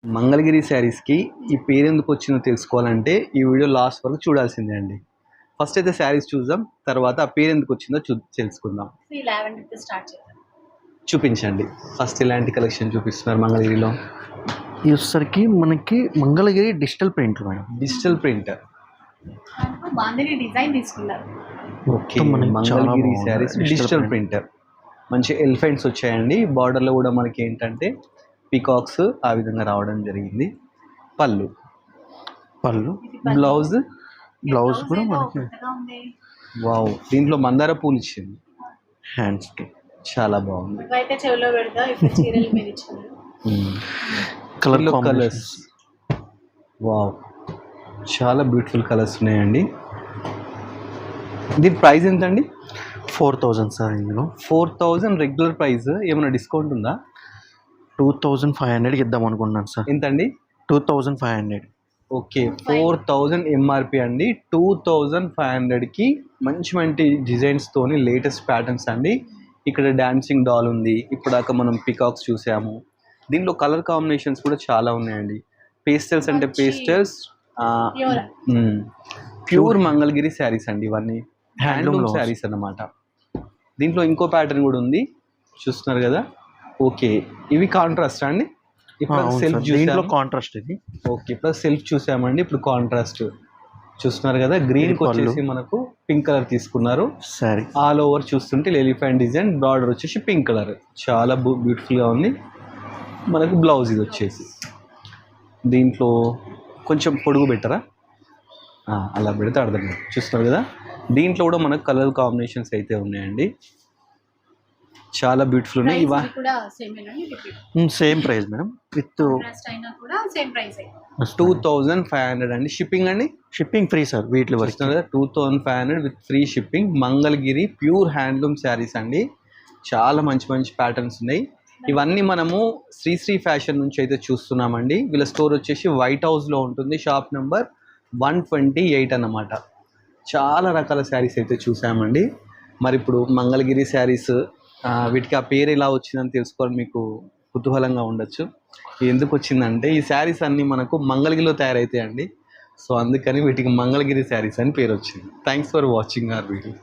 మంగళగిరి శారీస్‌కి ఈ పేరెందుకొచ్చిందో తెలుసుకోవాలంటే, ఈ వీడియో లాస్ట్ వరకు చూడాల్సిందే అండి. ఫస్ట్ అయితే శారీస్ చూద్దాం. తర్వాత ఆ పేరెందుకొచ్చిందో తెలుసుకుందాం. ఈ లావెండర్‌తో స్టార్ట్ చేద్దాం. చూపించండి. ఫస్ట్ ఎలాంటి కలెక్షన్ చూపిస్తున్నారు మంగళగిరిలో? ఇది వచ్చేసరికి మనకి Mangalagiri digital print madam. Digital print. దాంట్లో బాందిని డిజైన్ తీసుకున్నారు. ఓకే. మనకి చాలా మంగళగిరి బాగుంది. Saris digital digital print. మంచి ఎలిఫెంట్స్ వచ్చాయండి. బార్డర్‌లో కూడా మనకి ఏంటంటే పీకాక్స్ ఆ విధంగా రావడం జరిగింది. పళ్ళు ఇది బ్లౌజ్ కూడా ఏదో మనకి కొత్తగా ఉంది. వావ్! దీంట్లో మందార పూలు ఇచ్చింది. హ్యాండ్స్కి చాలా బాగుంది. ఇవైతే చెవిలో పెడతా, ఇప్పుడు చీరల మీద ఇచ్చారు. Colour colours colours wow! చాలా బ్యూటిఫుల్ కలర్స్ ఉన్నాయండి. దీని ప్రైస్ ఎంతండి? 4000 సార్. ఇందులో 4000 రెగ్యులర్ ప్రైస్. ఏమైనా డిస్కౌంట్ ఉందా? 2500కి ఇద్దాం అనుకుంటున్నాను సార్. ఎంతండి? 2500. ఓకే. 4000 ఎంఆర్పి అండి. 2500కి మంచి మంచి డిజైన్స్తోని లేటెస్ట్ ప్యాటర్న్స్ అండి. ఇక్కడ డాన్సింగ్ డాల్ ఉంది. ఇప్పటిదాకా మనం పికాక్స్ చూసాము. దీంట్లో కలర్ కాంబినేషన్స్ కూడా చాలా ఉన్నాయండి. పేస్టల్స్ అంటే పేస్టల్స్, ప్యూర్ మంగళగిరి శారీస్ అండి. ఇవన్నీ హ్యాండ్లూమ్ శారీస్ అన్నమాట. దీంట్లో ఇంకో ప్యాటర్న్ కూడా ఉంది, చూస్తున్నారు కదా. ఓకే, ఇవి కాంట్రాస్ట్ అండి. ఇప్పుడు సెల్ఫ్ దీంట్లో కాంట్రాస్ట్ ఇది. ఓకే, ఇప్పుడు సెల్ఫ్ చూసామండి. ఇప్పుడు కాంట్రాస్ట్ చూస్తున్నారు కదా. గ్రీన్ వచ్చేసి మనకు పింక్ కలర్ తీసుకున్నారు. సరే, ఆల్ ఓవర్ చూస్తుంటే ఎలిఫెంట్ డిజైన్, బార్డర్ వచ్చేసి పింక్ కలర్. చాలా బ్యూటిఫుల్గా ఉంది. మనకు బ్లౌజ్ ఇది వచ్చేసి దీంట్లో కొంచెం పొడుగు బెటరా, అలా పెడితే అర్థం. చూస్తున్నారు కదా. దీంట్లో కూడా మనకు కలర్ కాంబినేషన్స్ అయితే ఉన్నాయండి. చాలా బ్యూటిఫుల్ ఉన్నాయి. ఇవా కూడా same price madam. With contrast అయినా కూడా సేమ్ ప్రైస్. 2500 అండి. షిప్పింగ్ అండి? Shipping free sir. వీటిలో వస్తుంది కదా. 2500 with free shipping. Mangalagiri pure handloom saris అండి. చాలా మంచి మంచి ప్యాటర్న్స్ ఉన్నాయి. ఇవన్నీ మనము శ్రీ ఫ్యాషన్ నుంచి అయితే చూస్తున్నామండి. వీళ్ళ స్టోర్ వచ్చేసి వైట్ హౌస్లో ఉంటుంది. షాప్ నెంబర్ 128 అన్నమాట. చాలా రకాల శారీస్ అయితే చూసామండి. మరి ఇప్పుడు మంగళగిరి శారీస్, వీటికి ఆ పేరు ఎలా వచ్చిందని తెలుసుకోవాలి మీకు కుతూహలంగా ఉండొచ్చు. ఎందుకు వచ్చిందంటే ఈ శారీస్ అన్నీ మనకు మంగళగిరిలో తయారైతాయండి. సో అందుకని వీటికి మంగళగిరి శారీస్ అని పేరు వచ్చింది. Thanks for watching our video.